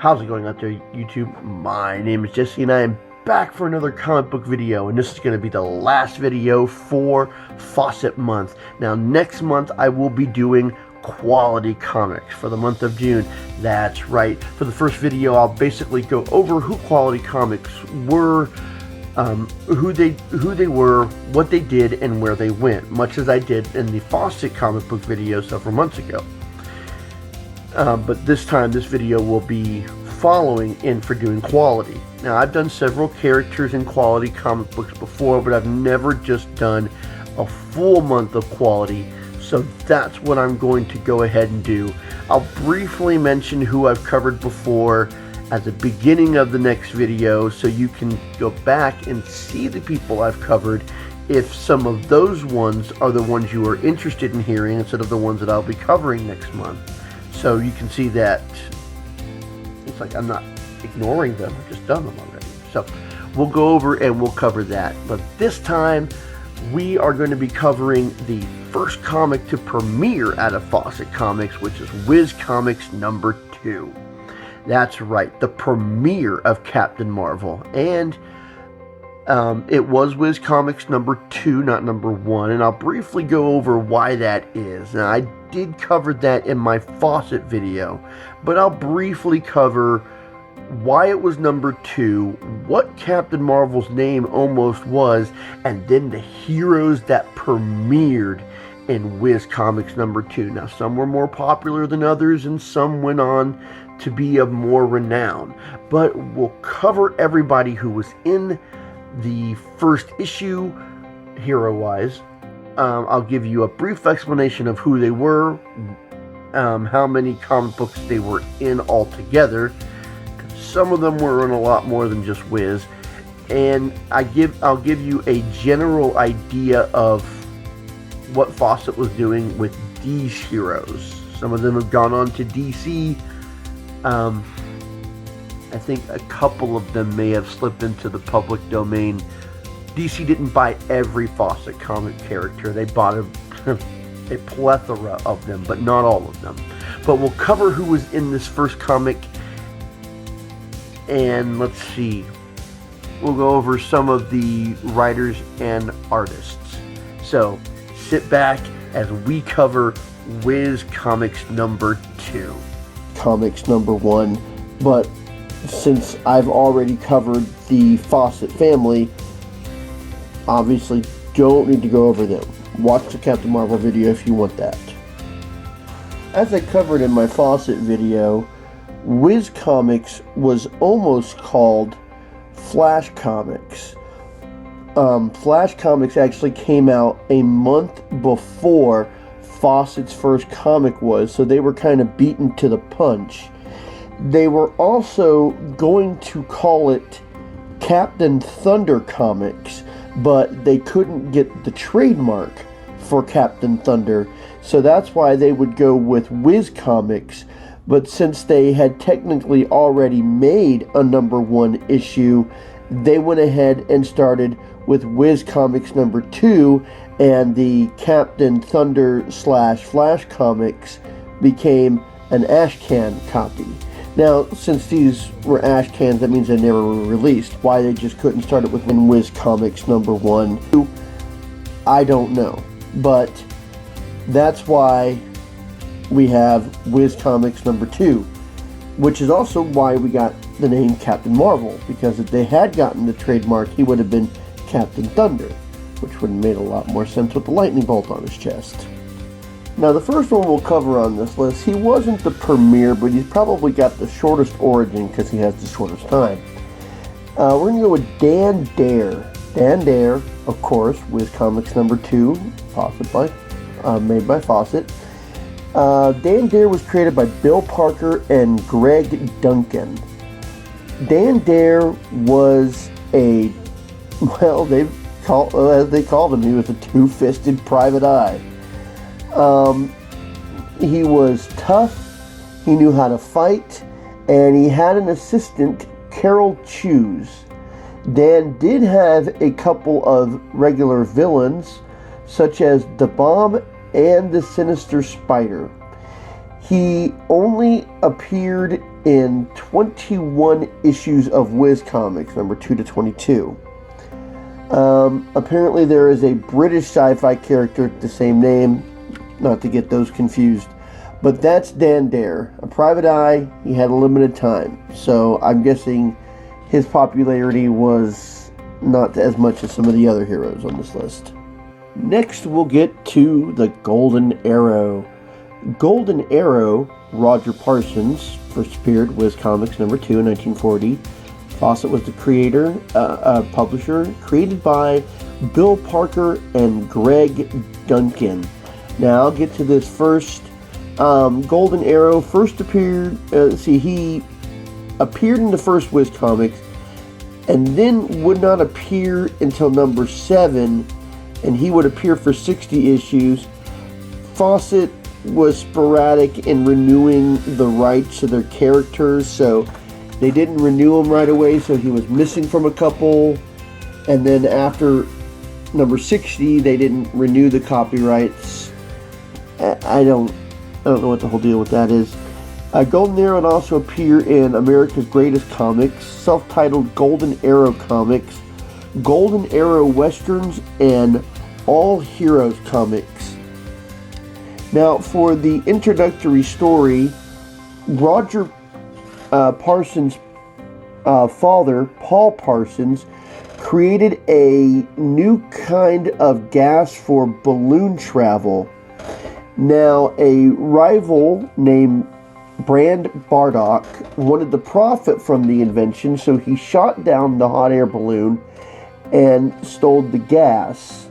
How's it going out there, YouTube? My name is Jesse and I am back for another comic book video, and this is going to be the last video for Fawcett month. Now next month I will be doing quality comics for the month of June. That's right. For the first video I'll basically go over who quality comics were, who they were, what they did, and where they went, much as I did in the Fawcett comic book video several months ago. But this time, this video will be following in for doing quality. Now, I've done several characters in quality comic books before, but I've never just done a full month of quality, so that's what I'm going to go ahead and do. I'll briefly mention who I've covered before at the beginning of the next video, so you can go back and see the people I've covered if some of those ones are the ones you are interested in hearing instead of the ones that I'll be covering next month. So you can see that it's like I'm not ignoring them, I've just done them already. So we'll go over and we'll cover that. But this time we are going to be covering the first comic to premiere out of Fawcett Comics, which is Whiz Comics number 2. That's right, the premiere of Captain Marvel. And it was Whiz Comics number 2, not number 1, and I'll briefly go over why that is. Now, I did cover that in my Fawcett video, but I'll briefly cover why it was number 2, what Captain Marvel's name almost was, and then the heroes that premiered in Whiz Comics number 2. Now, some were more popular than others, and some went on to be of more renown, but we'll cover everybody who was in the first issue, hero-wise. I'll give you a brief explanation of who they were, how many comic books they were in altogether. Some of them were in a lot more than just Whiz, and I'll give you a general idea of what Fawcett was doing with these heroes. Some of them have gone on to DC. I think a couple of them may have slipped into the public domain. DC didn't buy every Fawcett comic character. They bought a plethora of them, but not all of them. But we'll cover who was in this first comic, and let's see. We'll go over some of the writers and artists. So sit back as we cover Whiz Comics number 2. Comics number 1, but since I've already covered the Fawcett family, obviously don't need to go over them. Watch the Captain Marvel video if you want that. As I covered in my Fawcett video, Whiz Comics was almost called Flash Comics. Flash Comics actually came out a month before Fawcett's first comic was, so they were kind of beaten to the punch. They were also going to call it Captain Thunder Comics, but they couldn't get the trademark for Captain Thunder, so that's why they would go with Whiz Comics. But since they had technically already made a number 1 issue, they went ahead and started with Whiz Comics number 2, and the Captain Thunder / Flash Comics became an Ashcan copy. Now, since these were ash cans, that means they never were released. Why they just couldn't start it with Whiz Comics number 1, I don't know. But that's why we have Whiz Comics number 2, which is also why we got the name Captain Marvel, because if they had gotten the trademark, he would have been Captain Thunder, which would have made a lot more sense with the lightning bolt on his chest. Now, the first one we'll cover on this list, he wasn't the premiere, but he's probably got the shortest origin because he has the shortest time. We're going to go with Dan Dare. Dan Dare, of course, Whiz Comics number 2, made by Fawcett. Dan Dare was created by Bill Parker and Greg Duncan. Dan Dare was as they called him, he was a two-fisted private eye. He was tough, he knew how to fight, and he had an assistant, Carol Chews. Dan did have a couple of regular villains, such as the Bomb and the Sinister Spider. He only appeared in 21 issues of Whiz Comics, number 2 to 22. Apparently there is a British sci-fi character with the same name, not to get those confused. But that's Dan Dare, a private eye. He had a limited time, so I'm guessing his popularity was not as much as some of the other heroes on this list. Next, we'll get to the Golden Arrow. Golden Arrow, Roger Parsons, first appeared Whiz Comics number 2 in 1940. Fawcett was the creator, publisher, created by Bill Parker and Greg Duncan. Now, I'll get to this first. Golden Arrow first appeared, he appeared in the first Whiz Comics, and then would not appear until number 7, and he would appear for 60 issues. Fawcett was sporadic in renewing the rights to their characters, so they didn't renew him right away, so he was missing from a couple, and then after number 60, they didn't renew the copyrights. I don't know what the whole deal with that is. Golden Arrow would also appear in America's Greatest Comics, self-titled Golden Arrow Comics, Golden Arrow Westerns, and All Heroes Comics. Now, for the introductory story, Roger Parsons' father, Paul Parsons, created a new kind of gas for balloon travel. Now, a rival named Brand Bardock wanted to profit from the invention, so he shot down the hot air balloon and stole the gas.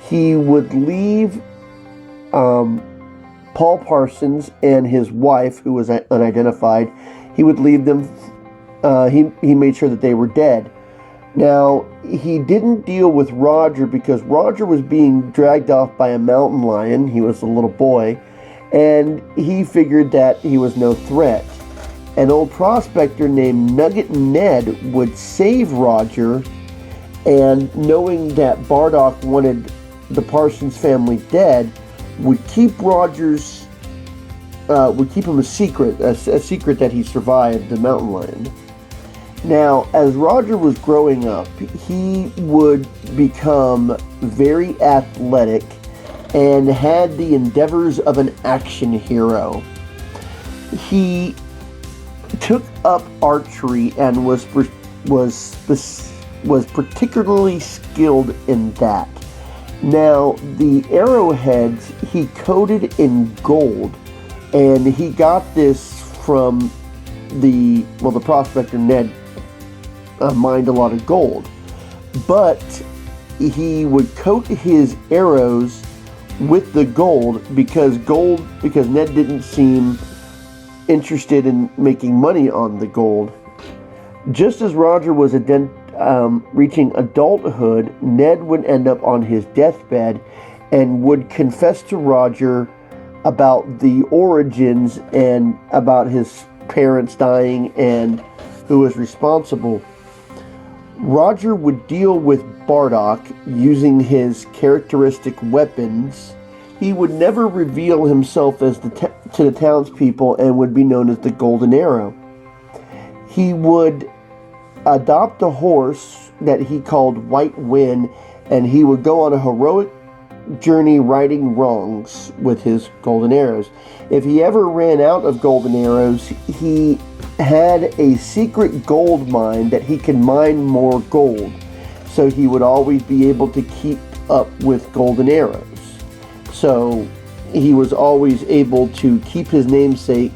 He would leave Paul Parsons and his wife, who was unidentified, he would leave them, he made sure that they were dead. Now, he didn't deal with Roger because Roger was being dragged off by a mountain lion. He was a little boy, and he figured that he was no threat. An old prospector named Nugget Ned would save Roger, and knowing that Bardock wanted the Parsons family dead, would keep him a secret that he survived the mountain lion. Now, as Roger was growing up, he would become very athletic and had the endeavors of an action hero. He took up archery and was particularly skilled in that. Now, the arrowheads he coated in gold, and he got this from the prospector Ned mined a lot of gold, but he would coat his arrows with the gold because Ned didn't seem interested in making money on the gold. Just as Roger was reaching adulthood, Ned would end up on his deathbed and would confess to Roger about the origins and about his parents dying and who was responsible. Roger would deal with Bardock using his characteristic weapons. He would never reveal himself as to the townspeople and would be known as the Golden Arrow. He would adopt a horse that he called White Wind, and he would go on a heroic journey righting wrongs with his golden arrows. If he ever ran out of golden arrows, he had a secret gold mine that he could mine more gold, so he would always be able to keep up with golden arrows. So he was always able to keep his namesake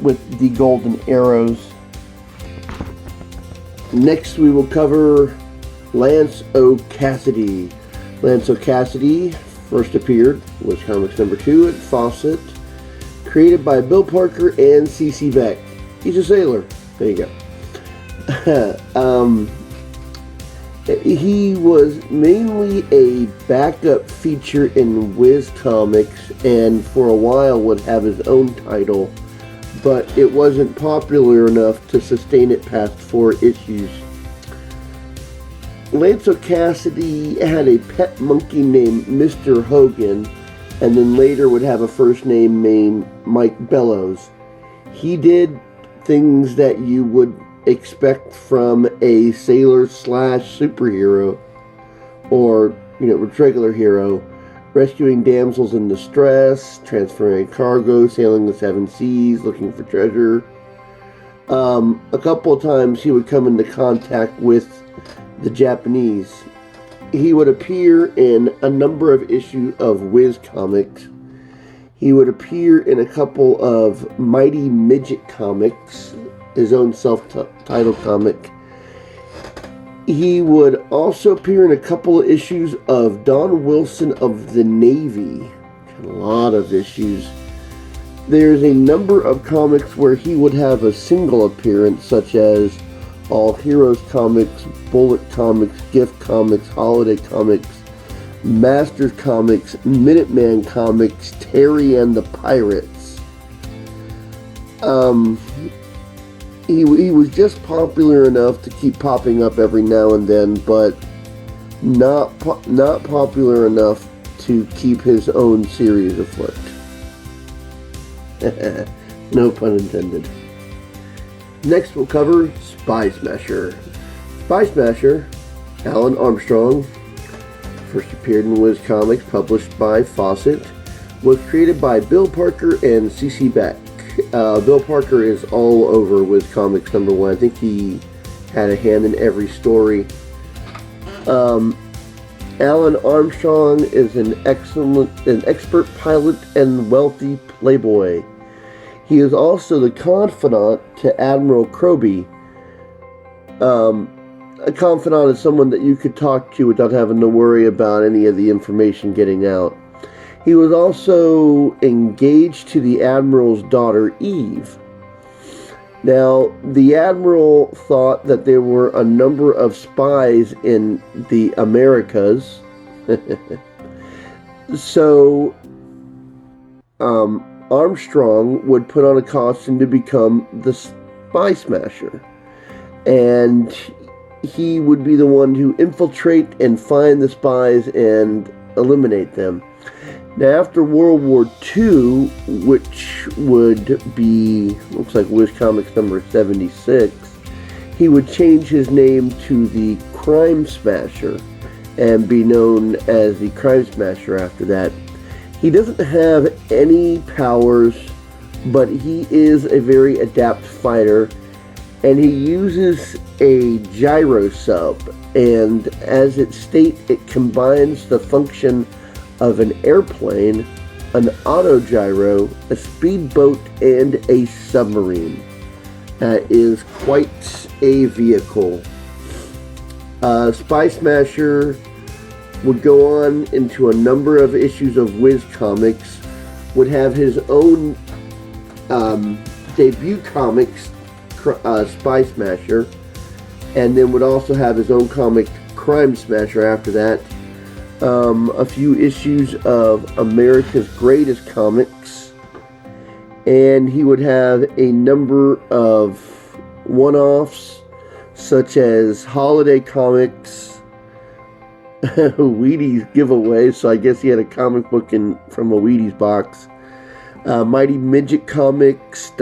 with the golden arrows. Next we will cover Lance O Cassidy. Lance O Cassidy first appeared was Comics number 2 at Fawcett, created by Bill Parker and C.C. Beck. He's a sailor. There you go. He was mainly a backup feature in Whiz Comics, and for a while would have his own title, but it wasn't popular enough to sustain it past 4 issues. Lance O Cassidy had a pet monkey named Mr. Hogan. and then later would have a first name named Mike Bellows. He did things that you would expect from a sailor slash superhero, or regular hero, rescuing damsels in distress, transferring cargo, sailing the seven seas, looking for treasure. A couple of times he would come into contact with the Japanese. He would appear in a number of issues of Whiz comics. He would appear in a couple of Mighty Midget comics, his own self-titled comic. He would also appear in a couple of issues of Don Wilson of the Navy. A lot of issues. There's a number of comics where he would have a single appearance, such as All Heroes Comics, Bullet Comics, Gift Comics, Holiday Comics, Masters Comics, Minuteman Comics, Terry and the Pirates. He was just popular enough to keep popping up every now and then, but not popular enough to keep his own series afloat. No pun intended. Next we'll cover Spicemaster. Spicemaster, Alan Armstrong, first appeared in Whiz Comics, published by Fawcett, was created by Bill Parker and C.C. Beck. Bill Parker is all over Whiz Comics #1. I think he had a hand in every story. Alan Armstrong is an expert pilot and wealthy playboy. He is also the confidant to Admiral Croby. A confidant is someone that you could talk to without having to worry about any of the information getting out. He was also engaged to the Admiral's daughter, Eve. Now, the Admiral thought that there were a number of spies in the Americas. So, Armstrong would put on a costume to become the Spicemaster. And he would be the one to infiltrate and find the spies and eliminate them. Now, after World War II, which would be, looks like Whiz Comics #76, he would change his name to the Crime Smasher and be known as the Crime Smasher after that. He doesn't have any powers, but he is a very adept fighter, and he uses a gyro sub, and as it states, it combines the function of an airplane, an autogyro, a speedboat, and a submarine. That is quite a vehicle. Spicemaster would go on into a number of issues of Whiz Comics, would have his own debut comics, Spicemaster, and then would also have his own comic, Crime Smasher, after that. A few issues of America's Greatest Comics, and he would have a number of one-offs, such as Holiday Comics, Wheaties giveaway, so I guess he had a comic book from a Wheaties box, Mighty Midget Comics,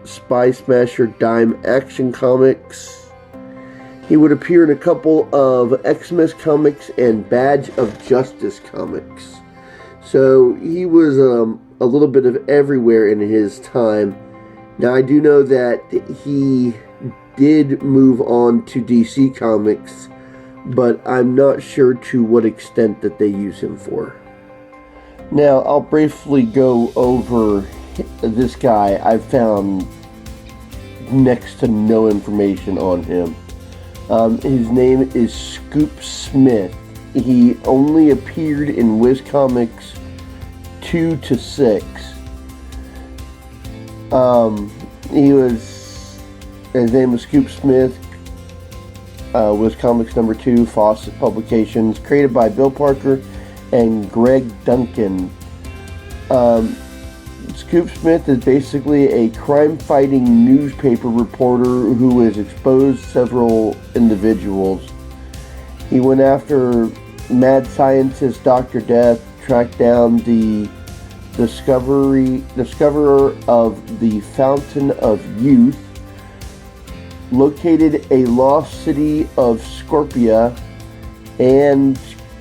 Spicemaster Dime Action Comics. He would appear in a couple of Xmas comics and Badge of Justice comics. So he was a little bit of everywhere in his time. Now, I do know that he did move on to DC Comics, but I'm not sure to what extent that they use him for. Now, I'll briefly go over this guy. I found next to no information on him. His name is Scoop Smith. He only appeared in Whiz Comics 2 to 6. His name was Scoop Smith. Whiz Comics #2, Fawcett Publications, created by Bill Parker and Greg Duncan. Scoop Smith is basically a crime-fighting newspaper reporter who has exposed several individuals. He went after mad scientist Dr. Death, tracked down the discoverer of the Fountain of Youth, located a lost city of Scorpia, and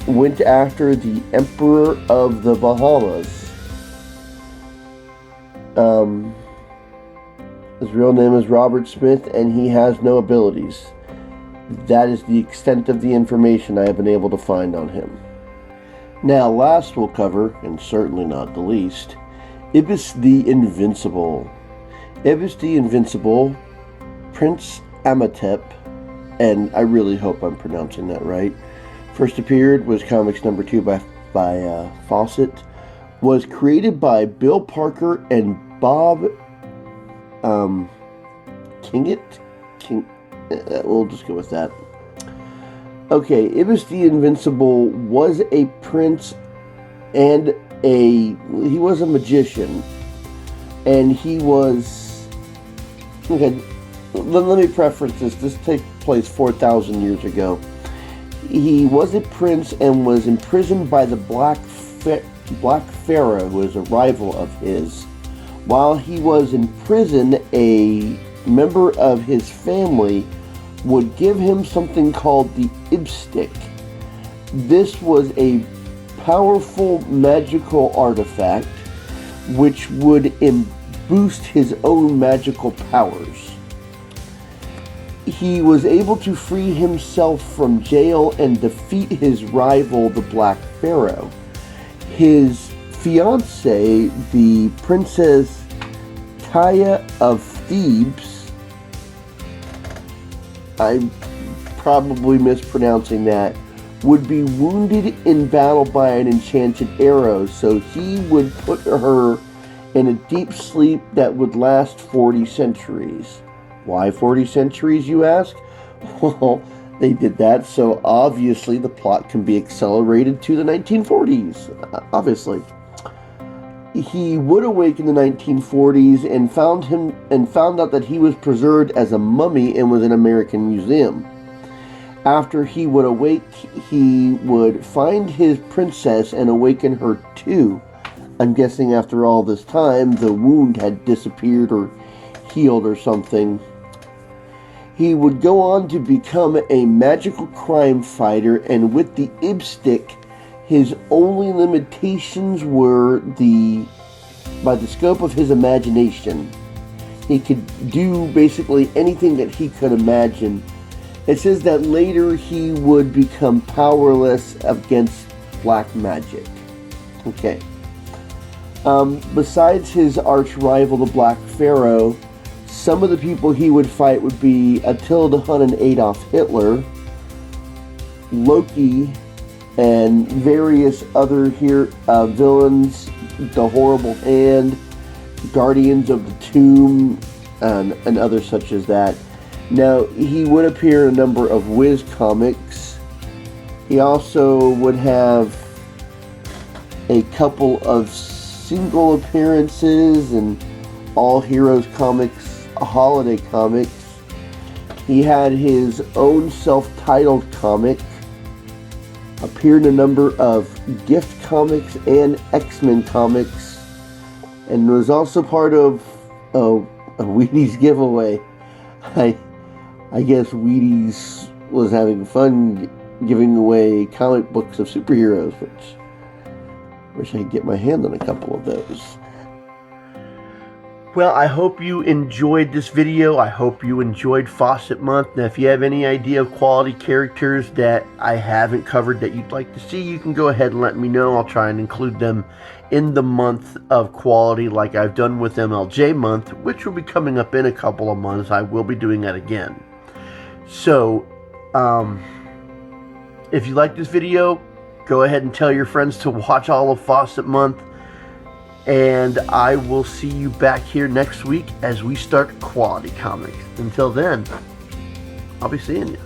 went after the Emperor of the Bahamas. His real name is Robert Smith, and he has no abilities. That is the extent of the information I have been able to find on him. Now, last we'll cover, and certainly not the least, Ibis the Invincible. Ibis the Invincible, Prince Amatep, and I really hope I'm pronouncing that right, first appeared, was comics number 2 by Fawcett, was created by Bill Parker and Bob we'll just go with that. Okay, Ibis the Invincible was a prince and he was a magician, and he was, okay, let me preface this. This takes place 4,000 years ago. He was a prince and was imprisoned by the Black Pharaoh, who was a rival of his. While he was in prison, a member of his family would give him something called the Ibstick. This was a powerful magical artifact which would boost his own magical powers. He was able to free himself from jail and defeat his rival, the Black Pharaoh. His fiancée, the Princess Taya of Thebes, I'm probably mispronouncing that, would be wounded in battle by an enchanted arrow, so he would put her in a deep sleep that would last 40 centuries. Why 40 centuries, you ask? Well, they did that so obviously the plot can be accelerated to the 1940s, obviously. He would awake in the 1940s and found out that he was preserved as a mummy and was in an American museum. After he would awake, he would find his princess and awaken her too. I'm guessing after all this time, the wound had disappeared or healed or something. He would go on to become a magical crime fighter, and with the Ibstick, his only limitations were by the scope of his imagination. He could do basically anything that he could imagine. It says that later he would become powerless against black magic. Okay. Besides his arch rival, the Black Pharaoh, some of the people he would fight would be Attila the Hun and Adolf Hitler, Loki, and various other villains, the Horrible Hand, Guardians of the Tomb, and others such as that. Now, he would appear in a number of Whiz comics. He also would have a couple of single appearances in All Heroes comics, holiday comics. He had his own self-titled comic, appeared in a number of Gift comics and X-Men comics, and was also part of a Wheaties giveaway. I guess Wheaties was having fun giving away comic books of superheroes, which I wish I could get my hand on a couple of those. Well, I hope you enjoyed this video. I hope you enjoyed Fawcett Month. Now, if you have any idea of quality characters that I haven't covered that you'd like to see, you can go ahead and let me know. I'll try and include them in the month of quality like I've done with MLJ Month, which will be coming up in a couple of months. I will be doing that again. So, if you like this video, go ahead and tell your friends to watch all of Fawcett Month. And I will see you back here next week as we start quality comics. Until then, I'll be seeing you.